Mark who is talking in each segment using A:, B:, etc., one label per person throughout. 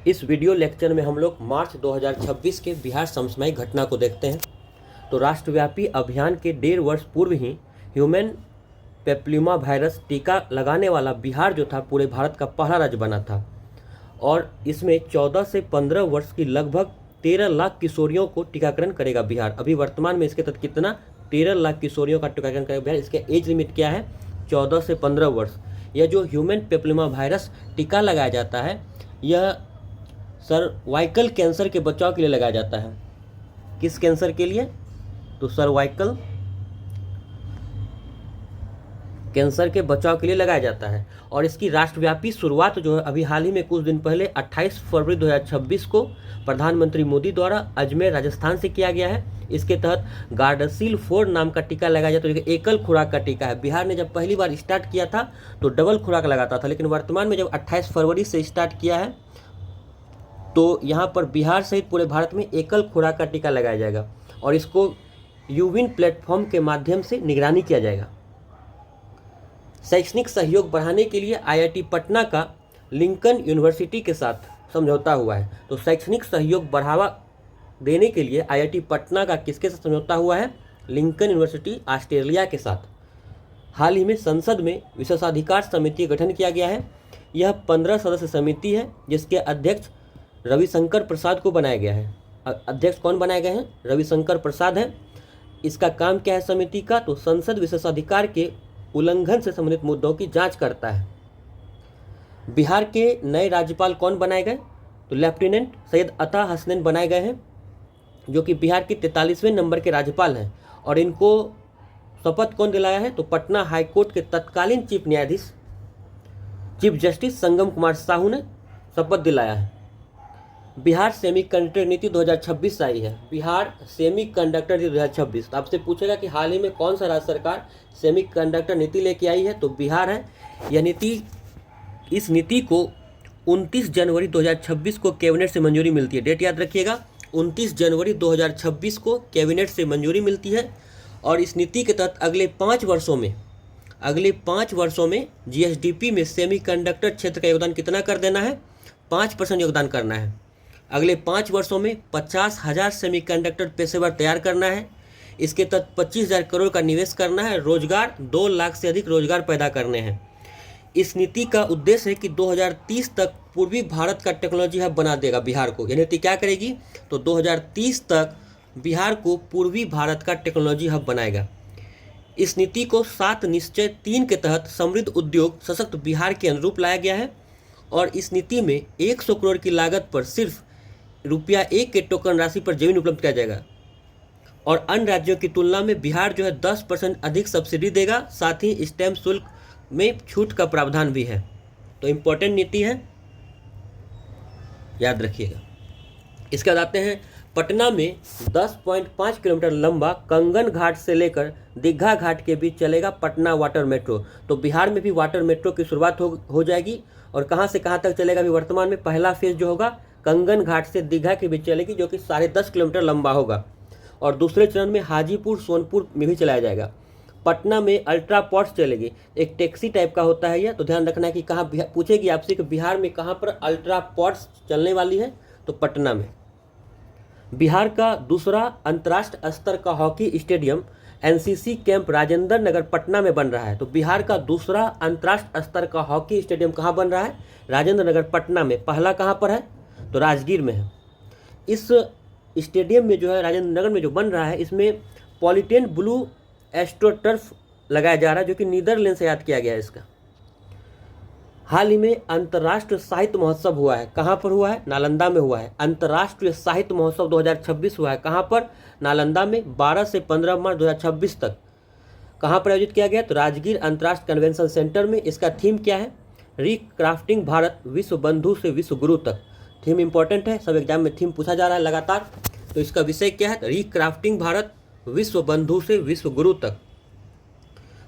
A: इस video lecture में हम लोग मार्च 2026 के बिहार समसामयिक घटना को देखते हैं। तो राष्ट्रव्यापी अभियान के 1.5 वर्ष पूर्व ही ह्यूमन पेप्लिमा वायरस टीका लगाने वाला बिहार जो था पूरे भारत का पहला राज्य बना था और इसमें 14 से 15 वर्ष की लगभग 13 लाख किशोरियों को टीकाकरण करेगा बिहार। अभी वर्तमान में इसके तहत कितना 13 लाख किशोरियों का टीकाकरण करेगा बिहार। इसका एज लिमिट क्या है? 14 से 15 वर्ष। यह जो ह्यूमन पेप्लिमा वायरस टीका लगाया जाता है यह सर्वाइकल कैंसर के बचाव के लिए लगाया जाता है। किस कैंसर के लिए? तो सर्वाइकल कैंसर के बचाव के लिए लगाया जाता है। और इसकी राष्ट्रव्यापी शुरुआत जो है अभी हाल ही में कुछ दिन पहले 28 फरवरी 2026 को प्रधानमंत्री मोदी द्वारा अजमेर राजस्थान से किया गया है। इसके तहत गार्डासिल 4 नाम का टीका लगाया जाता है जो एकल खुराक का टीका है। बिहार ने जब पहली बार स्टार्ट किया था तो डबल खुराक लगाता था, लेकिन वर्तमान में जब 28 फरवरी से स्टार्ट किया है तो यहाँ पर बिहार सहित पूरे भारत में एकल खुराक का टीका लगाया जाएगा और इसको यूविन प्लेटफॉर्म के माध्यम से निगरानी किया जाएगा। शैक्षणिक सहयोग बढ़ाने के लिए आईआईटी पटना का लिंकन यूनिवर्सिटी के साथ समझौता हुआ है। तो शैक्षणिक सहयोग बढ़ावा देने के लिए आईआईटी पटना का किसके साथ समझौता हुआ है? लिंकन यूनिवर्सिटी ऑस्ट्रेलिया के साथ। हाल ही में संसद में विशेषाधिकार समिति का गठन किया गया है। यह 15 सदस्य समिति है जिसके अध्यक्ष रविशंकर प्रसाद को बनाया गया है। अध्यक्ष कौन बनाए गए हैं? रविशंकर प्रसाद है। इसका काम क्या है समिति का? तो संसद विशेषाधिकार के उल्लंघन से संबंधित मुद्दों की जांच करता है। बिहार के नए राज्यपाल कौन बनाए गए? तो लेफ्टिनेंट सैयद अता हसनैन बनाए गए हैं जो कि बिहार के 43वें नंबर के राज्यपाल हैं। और इनको शपथ कौन दिलाया है? तो पटना हाईकोर्ट के तत्कालीन चीफ न्यायाधीश चीफ जस्टिस संगम कुमार साहू ने शपथ दिलाया है। बिहार सेमीकंडक्टर नीति 2026 आई है। बिहार सेमीकंडक्टर नीति 2026। तो आपसे पूछेगा कि हाल ही में कौन सा राज्य सरकार सेमीकंडक्टर नीति लेके आई है? तो बिहार है। यह नीति इस नीति को 29 जनवरी 2026 को कैबिनेट से मंजूरी मिलती है। डेट याद रखिएगा, 29 जनवरी 2026 को कैबिनेट से मंजूरी मिलती है। और इस नीति के तहत अगले 5 वर्षों में जीएसडीपी में सेमीकंडक्टर क्षेत्र का योगदान कितना कर देना है? 5% योगदान करना है। अगले 5 वर्षों में 50,000 सेमीकंडक्टर पेशेवर तैयार करना है। इसके तहत 25,000 करोड़ का निवेश करना है। रोजगार 2 लाख से अधिक रोजगार पैदा करने हैं। इस नीति का उद्देश्य है कि 2030 तक पूर्वी भारत का टेक्नोलॉजी हब बना देगा बिहार को। यह नीति क्या करेगी? तो 2030 तक बिहार को पूर्वी भारत का टेक्नोलॉजी हब बनाएगा। इस नीति को 7 निश्चय 3 के तहत समृद्ध उद्योग सशक्त बिहार के अनुरूप लाया गया है। और इस नीति में 100 करोड़ की लागत पर सिर्फ ₹1 के टोकन राशि पर जमीन उपलब्ध किया जाएगा। और अन्य राज्यों की तुलना में बिहार जो है 10% अधिक सब्सिडी देगा। साथ ही स्टैम्प शुल्क में छूट का प्रावधान भी है। तो इम्पोर्टेंट नीति है, याद रखिएगा। इसके बाद आते हैं पटना में 10.5 किलोमीटर लंबा कंगन घाट से लेकर दीघा घाट के बीच चलेगा पटना वाटर मेट्रो। तो बिहार में भी वाटर मेट्रो की शुरुआत हो जाएगी। और कहाँ से कहाँ तक चलेगा? अभी वर्तमान में पहला फेज जो होगा कंगन घाट से दीघा के बीच चलेगी जो कि 10.5 किलोमीटर लंबा होगा। और दूसरे चरण में हाजीपुर सोनपुर में भी चलाया जाएगा। पटना में अल्ट्रा पॉड्स चलेगी। एक टैक्सी टाइप का होता है यह। तो ध्यान रखना है कि कहाँ पूछेगी आपसे कि बिहार में कहाँ पर अल्ट्रा पॉड्स चलने वाली है? तो पटना में। बिहार का दूसरा अंतर्राष्ट्रीय स्तर का hockey stadium NCC camp Rajendra Nagar Patna में बन रहा है। तो बिहार का दूसरा अंतर्राष्ट्रीय स्तर का हॉकी स्टेडियम कहाँ बन रहा है? राजेंद्र नगर पटना में। पहला कहाँ पर है? तो राजगीर में है। इस स्टेडियम में जो है राजेंद्र नगर में जो बन रहा है इसमें पॉलिटेन ब्लू एस्ट्रोटर्फ लगाया जा रहा है जो कि नीदरलैंड से याद किया गया है इसका। हाल ही में अंतर्राष्ट्रीय साहित्य महोत्सव हुआ है। कहाँ पर हुआ है? नालंदा में हुआ है। अंतर्राष्ट्रीय साहित्य महोत्सव 2026 हुआ है। कहाँ पर? नालंदा में। 12 से 15 मार्च 2026 तक। कहाँ पर आयोजित किया गया? तो राजगीर अंतर्राष्ट्रीय कन्वेंशन सेंटर में। इसका थीम क्या है? रिक्राफ्टिंग भारत विश्व बंधु से विश्व गुरु तक। थीम इंपॉर्टेंट है, सब एग्जाम में थीम पूछा जा रहा है लगातार। तो इसका विषय क्या है? रिक्राफ्टिंग भारत विश्व बंधु से विश्व गुरु तक।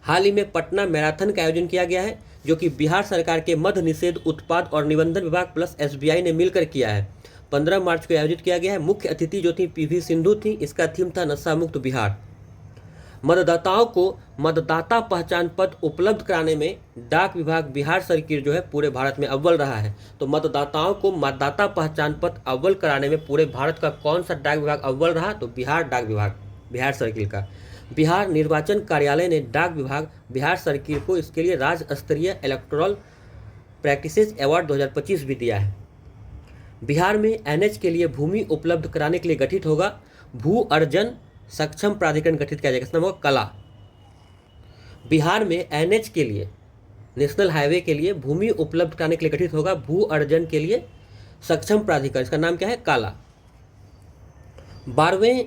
A: हाल ही में पटना मैराथन का आयोजन किया गया है जो कि बिहार सरकार के मद्य निषेध उत्पाद और निबंधन विभाग प्लस एसबीआई ने मिलकर किया है। 15 मार्च को आयोजित किया गया है। मुख्य अतिथि जो थी पीवी सिंधु थी। इसका थीम था नशा मुक्त बिहार। मतदाताओं को मतदाता पहचान पत्र उपलब्ध कराने में डाक विभाग बिहार सर्किल जो है पूरे भारत में अव्वल रहा है। तो मतदाताओं को मतदाता पहचान पत्र अव्वल कराने में पूरे भारत का कौन सा डाक विभाग अव्वल रहा? तो बिहार डाक विभाग, बिहार सर्किल का। बिहार निर्वाचन कार्यालय ने डाक विभाग बिहार सर्किल को इसके लिए राज्य स्तरीय इलेक्टोरल प्रैक्टिसेस अवार्ड 2025 भी दिया है। बिहार में एनएच के लिए भूमि उपलब्ध कराने के लिए गठित होगा भू अर्जन सक्षम प्राधिकरण गठित किया जाएगा, इसका नाम होगा कला। बिहार में एनएच के लिए, नेशनल हाईवे के लिए भूमि उपलब्ध कराने के लिए गठित होगा भू अर्जन के लिए सक्षम प्राधिकरण, इसका नाम क्या है? काला। 12वें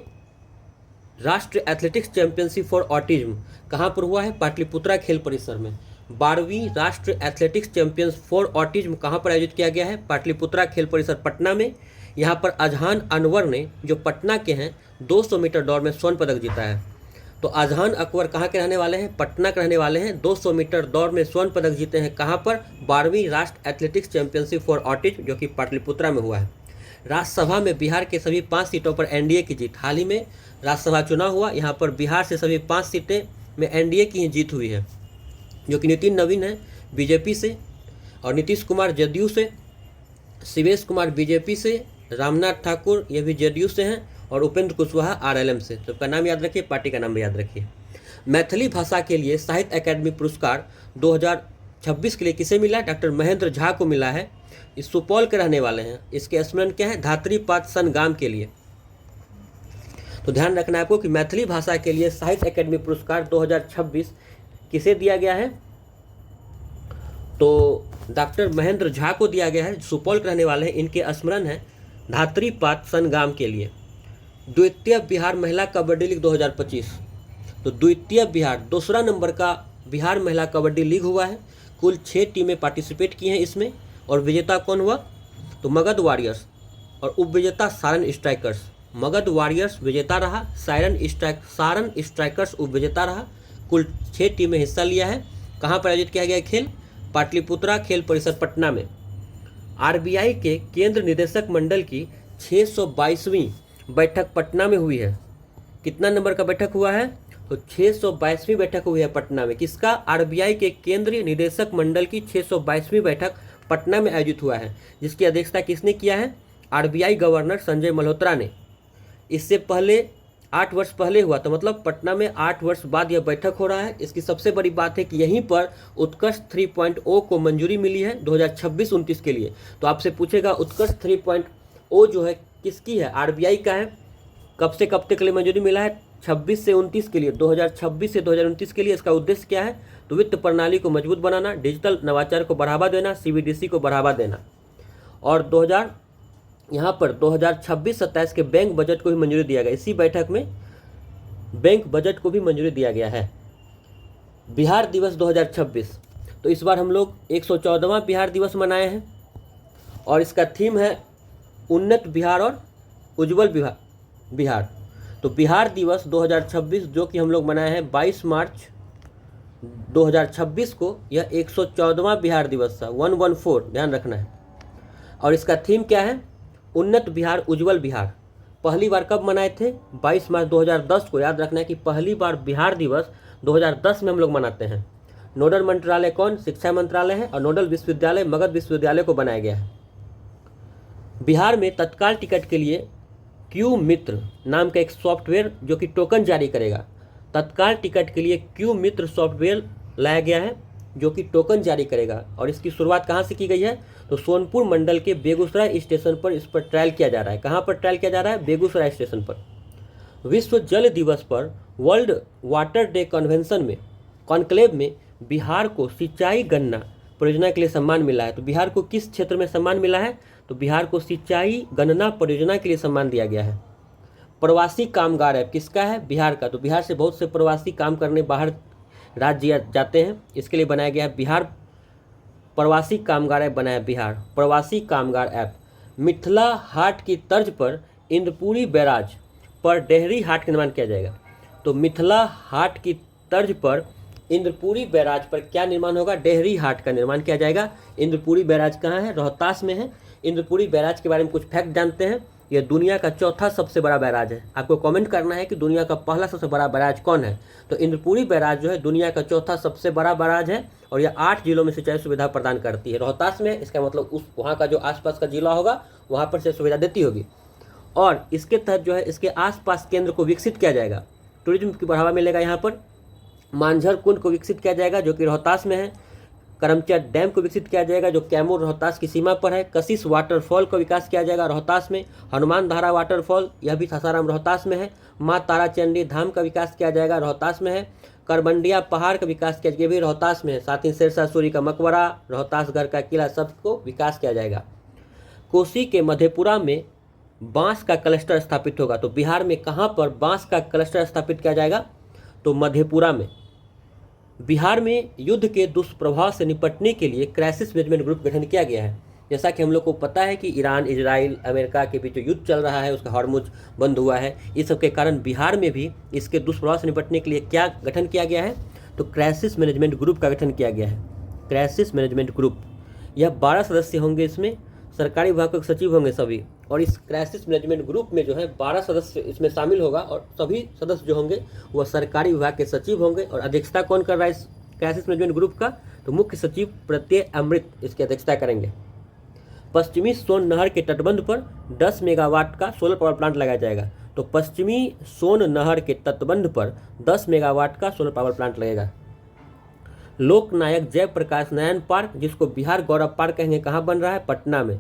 A: राष्ट्रीय एथलेटिक्स चैंपियनशिप फॉर ऑटिज्म कहाँ पर हुआ है? पाटलिपुत्रा खेल परिसर में। 12वीं राष्ट्रीय एथलेटिक्स चैंपियंस फॉर ऑटिज्म कहाँ पर आयोजित किया गया है? पाटलिपुत्रा खेल परिसर पटना में। यहाँ पर अजहान अनवर ने, जो पटना के हैं, 200 मीटर दौड़ में स्वर्ण पदक जीता है। तो अजहान अकबर कहाँ के रहने वाले हैं? पटना के रहने वाले हैं। 200 मीटर दौड़ में स्वर्ण पदक जीते हैं कहाँ पर? 12वीं राष्ट्रीय एथलेटिक्स चैंपियनशिप फॉर ऑटिज्म, जो कि पाटलिपुत्रा में हुआ है। राज्यसभा में बिहार के सभी 5 सीटों पर एनडीए की जीत। हाल ही में राज्यसभा चुनाव हुआ, यहाँ पर बिहार से सभी 5 सीटें में एनडीए की ही जीत हुई है, जो कि नितिन नवीन है बीजेपी से, और नीतीश कुमार जदयू से, शिवेश कुमार बीजेपी से, रामनाथ ठाकुर ये भी जदयू से हैं, और उपेंद्र कुशवाहा आरएलएम से। तो सबका नाम याद रखिए, पार्टी का नाम भी याद रखिए। मैथिली भाषा के लिए साहित्य अकादमी पुरस्कार 2026 के लिए किसे मिला? डॉक्टर महेंद्र झा को मिला है। इस सुपौल के रहने वाले हैं। इसके स्मरण क्या है? धात्रीपात संग्राम के लिए। तो ध्यान रखना है आपको कि मैथिली भाषा के लिए साहित्य अकादमी पुरस्कार 2026 किसे दिया गया है? तो डॉक्टर महेंद्र झा को दिया गया है, सुपौल के रहने वाले हैं। इनके स्मरण है धात्रीपात संग्राम के लिए। द्वितीय बिहार महिला कबड्डी लीग 2025, तो द्वितीय बिहार, दूसरा नंबर का बिहार महिला कबड्डी लीग हुआ है। कुल 6 टीमें पार्टिसिपेट की हैं इसमें, और विजेता कौन हुआ? तो मगध वॉरियर्स, और उपविजेता सारण स्ट्राइकर्स। मगध वॉरियर्स विजेता रहा, सारण स्ट्राइकर्स उपविजेता रहा। कुल 6 टीमें हिस्सा लिया है। कहाँ पर आयोजित किया गया खेल? पाटलिपुत्रा खेल परिसर पटना में। आरबीआई के केंद्र निदेशक मंडल की 622वीं बैठक पटना में हुई है। कितना नंबर का बैठक हुआ है? तो 622वीं बैठक हुई है पटना में। किसका? आरबीआई के केंद्रीय निदेशक मंडल की 622वीं बैठक पटना में आयोजित हुआ है, जिसकी अध्यक्षता किसने किया है? आरबीआई गवर्नर संजय मल्होत्रा ने। इससे पहले 8 वर्ष पहले हुआ, तो मतलब पटना में 8 वर्ष बाद यह बैठक हो रहा है। इसकी सबसे बड़ी बात है कि यहीं पर उत्कर्ष 3.0 को मंजूरी मिली है 2026-29 के लिए। तो आपसे पूछेगा उत्कर्ष 3.0 जो है किसकी है? आरबीआई का है। कब से कब तक के लिए मंजूरी मिला है? 26 से 29 के लिए, 2026 से 2029 के लिए। इसका उद्देश्य क्या है? तो वित्त प्रणाली को मजबूत बनाना, डिजिटल नवाचार को बढ़ावा देना, सीबीडीसी को बढ़ावा देना, और 2026-27 के बैंक बजट को भी मंजूरी दिया गया। इसी बैठक में बैंक बजट को भी मंजूरी दिया गया है। बिहार दिवस 2026, तो इस बार हम लोग 114वां बिहार दिवस मनाए हैं, और इसका थीम है उन्नत बिहार और उज्जवल बिहार। तो बिहार दिवस 2026 जो कि हम लोग मनाए हैं 22 मार्च 2026 को, यह 114वां बिहार दिवस था, 114 ध्यान रखना है। और इसका थीम क्या है? उन्नत बिहार उज्जवल बिहार। पहली बार कब मनाए थे? 22 मार्च 2010 को। याद रखना है कि पहली बार बिहार दिवस 2010 में हम लोग मनाते हैं। नोडल मंत्रालय कौन? शिक्षा मंत्रालय है, और नोडल विश्वविद्यालय मगध विश्वविद्यालय को बनाया गया है। बिहार में तत्काल टिकट के लिए क्यू मित्र नाम का एक सॉफ्टवेयर जो कि टोकन जारी करेगा। तत्काल टिकट के लिए क्यू मित्र सॉफ्टवेयर लाया गया है जो कि टोकन जारी करेगा, और इसकी शुरुआत कहाँ से की गई है? तो सोनपुर मंडल के बेगूसराय स्टेशन पर इस पर ट्रायल किया जा रहा है। कहाँ पर ट्रायल किया जा रहा है? बेगूसराय स्टेशन पर। विश्व जल दिवस पर वर्ल्ड वाटर डे कन्वेंशन में कॉन्क्लेव में बिहार को सिंचाई गन्ना परियोजना के लिए सम्मान मिला है। तो बिहार को किस क्षेत्र में सम्मान मिला है? तो बिहार को सिंचाई गन्ना परियोजना के लिए सम्मान दिया गया है। प्रवासी कामगार ऐप किसका है? बिहार का। तो बिहार से बहुत से प्रवासी काम करने बाहर राज्य जाते हैं, इसके लिए बनाया गया है बिहार प्रवासी कामगार ऐप बनाया बिहार प्रवासी कामगार ऐप। मिथिला हाट की तर्ज पर इंद्रपुरी बैराज पर डेहरी हाट का निर्माण किया जाएगा। तो मिथिला हाट की तर्ज पर इंद्रपुरी बैराज पर क्या निर्माण होगा? डेहरी हाट का निर्माण किया जाएगा। इंद्रपुरी बैराज कहाँ है? रोहतास में है। इंद्रपुरी बैराज के बारे में कुछ फैक्ट जानते हैं। ये दुनिया का चौथा सबसे बड़ा बैराज है। आपको कमेंट करना है कि दुनिया का पहला सबसे बड़ा बैराज कौन है। तो इंद्रपुरी बैराज जो है दुनिया का चौथा सबसे बड़ा बैराज है और यह 8 जिलों में सिंचाई सुविधा प्रदान करती है। रोहतास में, इसका मतलब उस वहाँ का जो आसपास का जिला होगा वहाँ पर से सुविधा देती होगी। और इसके तहत जो है इसके आसपास केंद्र को विकसित किया जाएगा, टूरिज्म की बढ़ावा मिलेगा। यहाँ पर मांझर कुंड को विकसित किया जाएगा जो कि रोहतास में है। करमचट डैम को विकसित किया जाएगा जो कैमूर रोहतास की सीमा पर है। कशिश वाटरफॉल का विकास किया जाएगा रोहतास में। हनुमान धारा वाटरफॉल, यह भी सासाराम रोहतास में है। माँ ताराचंडी धाम का विकास किया जाएगा, रोहतास में है। करबंडिया पहाड़ का विकास किया, ये भी रोहतास में है। साथ ही शेरशाह सूरी का मकबरा, रोहतासगढ़ का किला, सबको विकास किया जाएगा। कोसी के मधेपुरा में बांस का क्लस्टर स्थापित होगा। तो बिहार में कहाँ पर बांस का क्लस्टर स्थापित किया जाएगा? तो मधेपुरा में। बिहार में युद्ध के दुष्प्रभाव से निपटने के लिए क्राइसिस मैनेजमेंट ग्रुप गठन किया गया है। जैसा कि हम लोग को पता है कि ईरान, इजराइल, अमेरिका के बीच जो युद्ध चल रहा है उसका हॉर्मुज बंद हुआ है। इस सब के कारण बिहार में भी इसके दुष्प्रभाव से निपटने के लिए क्या गठन किया गया है? तो क्राइसिस मैनेजमेंट ग्रुप का गठन किया गया है। क्राइसिस मैनेजमेंट ग्रुप, यह 12 सदस्य होंगे, इसमें सरकारी विभाग के सचिव होंगे सभी। और इस क्राइसिस मैनेजमेंट ग्रुप में जो है 12 सदस्य इसमें शामिल होगा और सभी सदस्य जो होंगे वह सरकारी विभाग के सचिव होंगे। और अध्यक्षता कौन कर रहा है इस क्राइसिस मैनेजमेंट ग्रुप का? तो मुख्य सचिव प्रत्यय अमृत इसकी अध्यक्षता करेंगे। पश्चिमी सोन नहर के तटबंध पर 10 मेगावाट का सोलर पावर प्लांट लगाया जाएगा। तो पश्चिमी सोन नहर के तटबंध पर 10 मेगावाट का सोलर पावर प्लांट लगेगा। लोकनायक जयप्रकाश नारायण पार्क, जिसको बिहार गौरव पार्क कहेंगे, कहाँ बन रहा है? पटना में।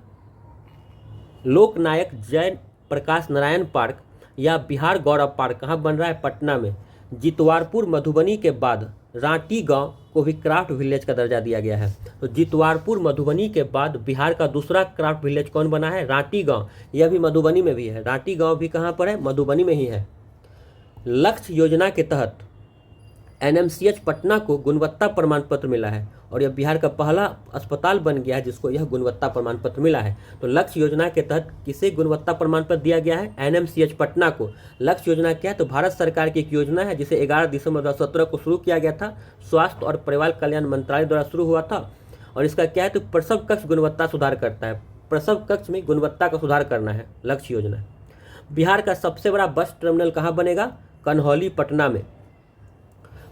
A: लोकनायक जयप्रकाश नारायण पार्क या बिहार गौरव पार्क कहाँ बन रहा है? पटना में। जितवारपुर मधुबनी के बाद रांटी गांव को भी क्राफ्ट विलेज का दर्जा दिया गया है। तो जितवारपुर मधुबनी के बाद बिहार का दूसरा क्राफ्ट विलेज कौन बना है? रांटी गांव। यह भी मधुबनी में भी है। रांटी गांव भी कहाँ पर है? मधुबनी में ही है। लक्ष्य योजना के तहत NMCH पटना को गुणवत्ता प्रमाण पत्र मिला है और यह बिहार का पहला अस्पताल बन गया है जिसको यह गुणवत्ता प्रमाण पत्र मिला है। तो लक्ष्य योजना के तहत किसे गुणवत्ता प्रमाण पत्र दिया गया है? NMCH पटना को। लक्ष्य योजना क्या है? तो भारत सरकार की एक योजना है जिसे 11 दिसंबर 2017 को शुरू किया गया था। स्वास्थ्य और परिवार कल्याण मंत्रालय द्वारा शुरू हुआ था। और इसका क्या है? तो प्रसव कक्ष गुणवत्ता सुधार करता है। प्रसव कक्ष में गुणवत्ता का सुधार करना है लक्ष्य योजना। बिहार का सबसे बड़ा बस टर्मिनल कहाँ बनेगा? कन्हौली, पटना में।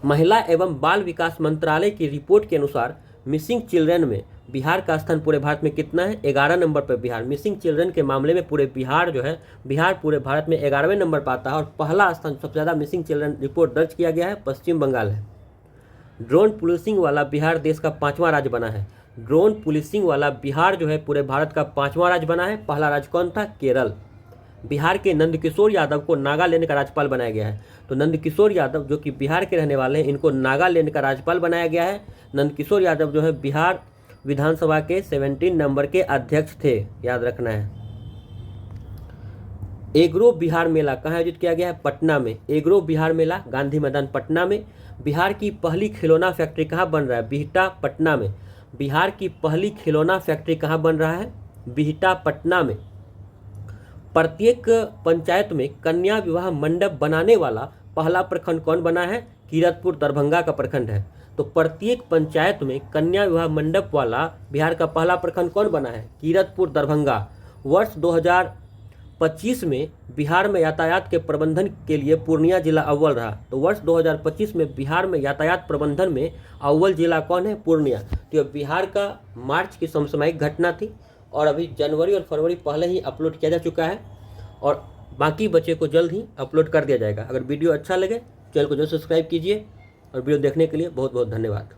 A: महिला एवं बाल विकास मंत्रालय की रिपोर्ट के अनुसार मिसिंग चिल्ड्रन में बिहार का स्थान पूरे भारत में कितना है? 11 नंबर पर बिहार। मिसिंग चिल्ड्रन के मामले में पूरे बिहार जो है, बिहार पूरे भारत में 11वें नंबर पर आता है। और पहला स्थान सबसे ज़्यादा मिसिंग चिल्ड्रन रिपोर्ट दर्ज किया गया है पश्चिम बंगाल है। ड्रोन पुलिसिंग वाला बिहार देश का 5वां राज्य बना है। ड्रोन पुलिसिंग वाला बिहार जो है पूरे भारत का 5वां राज्य बना है। पहला राज्य कौन था? केरल। बिहार के नंदकिशोर यादव को नागालैंड का राज्यपाल बनाया गया है। तो नंदकिशोर यादव जो कि बिहार के रहने वाले हैं, इनको नागालैंड का राज्यपाल बनाया गया है। नंदकिशोर यादव जो है बिहार विधानसभा के 17 नंबर के अध्यक्ष थे, याद रखना है। एग्रो बिहार मेला कहाँ आयोजित किया गया है? पटना में। एग्रो बिहार मेला गांधी मैदान पटना में। बिहार की पहली खिलौना फैक्ट्री कहाँ बन रहा है? बिहटा, पटना में। बिहार की पहली खिलौना फैक्ट्री कहाँ बन रहा है? बिहटा, पटना में। प्रत्येक पंचायत में कन्या विवाह मंडप बनाने वाला पहला प्रखंड कौन बना है? कीरतपुर, दरभंगा का प्रखंड है। तो प्रत्येक पंचायत में कन्या विवाह मंडप वाला बिहार का पहला प्रखंड कौन बना है? कीरतपुर, दरभंगा। वर्ष 2025 में बिहार में यातायात के प्रबंधन के लिए पूर्णिया जिला अव्वल रहा। तो वर्ष 2025 में बिहार में यातायात प्रबंधन में अव्वल जिला कौन है? पूर्णिया। तो यह बिहार का मार्च की समसामयिक घटना थी और अभी जनवरी और फरवरी पहले ही अपलोड किया जा चुका है और बाकी बचे को जल्द ही अपलोड कर दिया जाएगा। अगर वीडियो अच्छा लगे चैनल को जरूर सब्सक्राइब कीजिए और वीडियो देखने के लिए बहुत बहुत धन्यवाद।